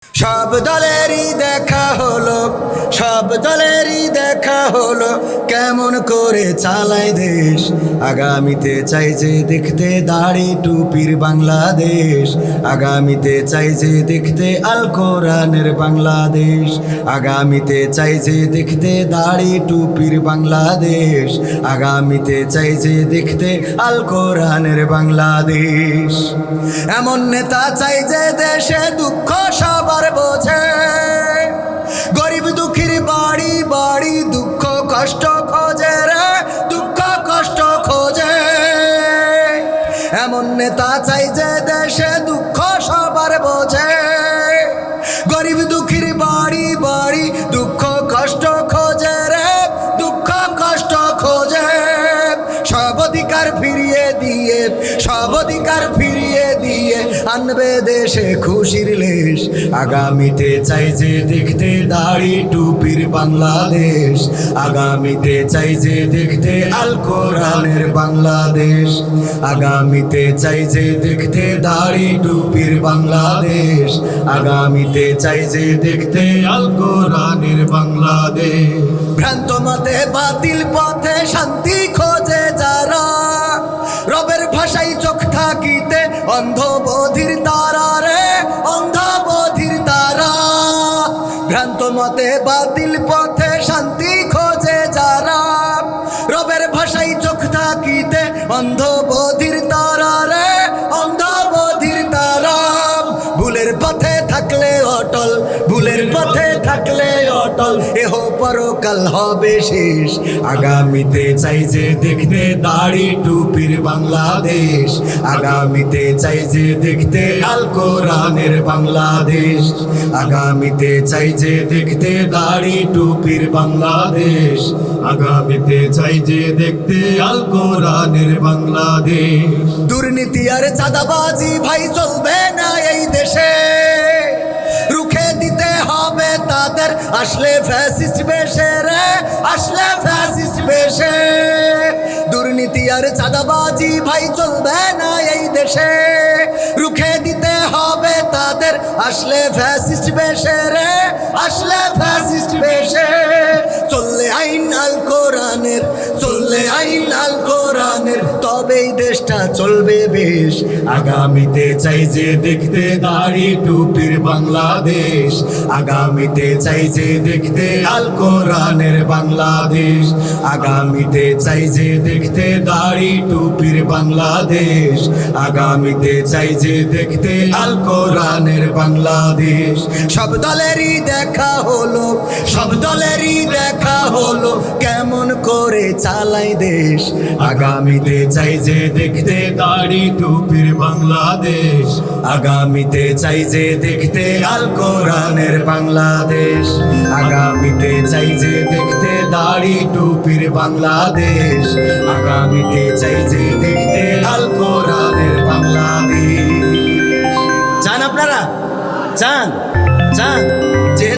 সব দলেরই দেখা হলো, সব দলেরই দেখা হলো, কেমন করে চালায় দেশ। আগামীতে চাই যে দেখতে দাড়ি টুপির বাংলাদেশ, আগামীতে চাই যে দেখতে আল কোরআনের বাংলাদেশ, আগামীতে চাই যে দেখতে দাড়ি টুপির বাংলাদেশ, আগামীতে চাই যে দেখতে আল কোরআনের বাংলাদেশ। এমন নেতা চাই যে দেশে দুঃখ সবার বোঝে, গরিব দুঃখীর বাড়ি বাড়ি দুঃখ কষ্ট খোঁজে রে, দুঃখ কষ্ট খোঁজে। এমন নেতা চাই যে দেশে দুঃখ সবার বোঝে, গরিব দুঃখীর বাড়ি বাড়ি দুঃখ কষ্ট খোঁজে রে, দুঃখ কষ্ট খোঁজে। সব অধিকার ফিরিয়ে দিয়ে, সব অধিকার ফিরিয়ে দিয়ে আনবে দেশে খুশির লেশ। আগামীতে চাই যে দেখতে দাড়ি টুপির বাংলাদেশ, আগামীতে চাই যে দেখতে আল কোরআনের বাংলাদেশ, আগামীতে চাই যে দেখতে দাড়ি টুপির বাংলাদেশ, আগামীতে চাই যে দেখতে আল কোরআনের বাংলাদেশ। ভ্রান্ত মতে বাতিল পথে শান্তি খোঁজে যারা, রবের ভাষায় চোখ থাকিতে অন্ধ বধির তারা রে, অন্ধ বধির তারা। ভ্রান্ত মতে বাতিল পথে শান্তি খোঁজে যারা, রবের ভাষায় চোখ থাকিতে অন্ধ বধির তারা রে, অন্ধ বধির তারা। ভুলের পথে থাকলে অটল, ভুলের পথে থাকলে অটল, এহ পরকাল হবে শেষ। আগামীতে চাই যে দেখতে দাড়ি টুপির বাংলাদেশ, আগামীতে চাই যে দেখতে আল কোরআনের বাংলাদেশ, আগামীতে চাই যে দেখতে দাড়ি টুপির বাংলাদেশ, আগামীতে চাই যে দেখতে আল কোরআনের বাংলাদেশ। দুর্নীতি আর চাঁদাবাজি ভাই চলবে না এই দেশে, রুখে দিতে হবে তাদের আসলে ফ্যাসিস্ট বেশে রে, আসলে ফ্যাসিস্ট বেশে। দুর্নীতি আর চাঁদাবাজি ভাই চলবে না এই দেশে, রুখে দিতে হবে তাদের আসলে ফ্যাসিস্ট বেশে রে, আসলে ফ্যাসিস্ট বেশে। চললে আইন আল কোরআনের, চললে আইন আল কোরআনের, তবেই দেশটা চলবে বেশ। আগামীতে চাই যে দেখতে দাড়ি টুপির বাংলাদেশ, আগামীতে চাই যে দেখতে আল কোরআনের বাংলাদেশ, আগামীতে চাই যে দেখতে দাড়ি টুপির বাংলাদেশ, আগামীতে চাই যে দেখতে আল কোরআনের বাংলাদেশ। সব দলেরই দেখা হলো, সব দলেরই দেখা হলো, কেমন করে চালাই দেশ। আগামীতে চাই যে দেখতে দাড়ি টুপির বাংলাদেশ, আগামীতে চাই যে দেখতে আল কোরআনের বাংলাদেশ, আগামীতে চাই যে দেখতে দাড়ি টুপির বাংলাদেশ, আগামীতে চাই যে দেখতে আল কোরআনের বাংলাদেশ। চান আপনারা? চান? চান?